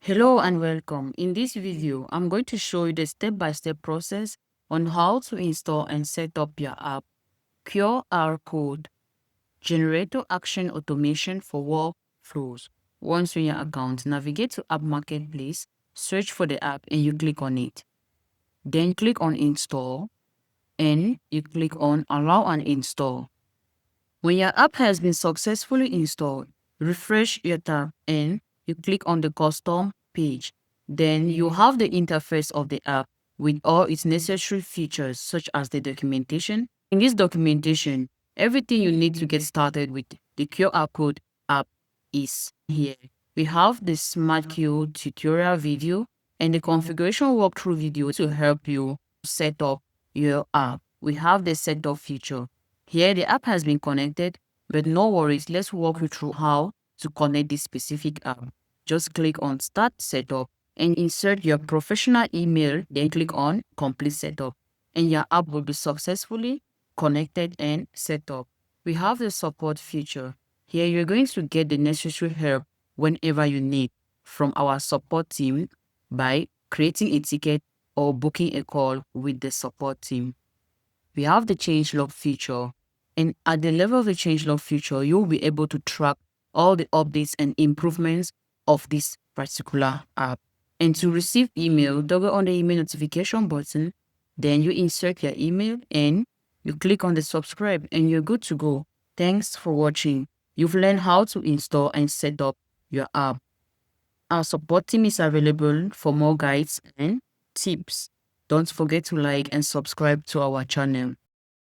Hello and welcome. In this video, I'm going to show you the step-by-step process on how to install and set up your app, Qrcode, Generator Action Automation for Workflows. Once you're in your account, navigate to App Marketplace, search for the app and you click on it. Then click on Install and you click on Allow and Install. When your app has been successfully installed, refresh your tab and you click on the custom page. Then you have the interface of the app with all its necessary features such as the documentation. In this documentation, everything you need to get started with the Qrcode app is here. We have the Smart Q tutorial video and the configuration walkthrough video to help you set up your app. We have the setup feature. Here, the app has been connected, but no worries. Let's walk you through how to connect this specific app. Just click on Start Setup and insert your professional email, then click on Complete Setup, and your app will be successfully connected and set up. We have the support feature. Here, you're going to get the necessary help whenever you need from our support team by creating a ticket or booking a call with the support team. We have the changelog feature, and at the level of the changelog feature, you'll be able to track all the updates and improvements of this particular app. And to receive email, double on the email notification button, then you insert your email and you click on the subscribe and you're good to go. Thanks for watching. You've learned how to install and set up your app. Our support team is available for more guides and tips. Don't forget to like and subscribe to our channel.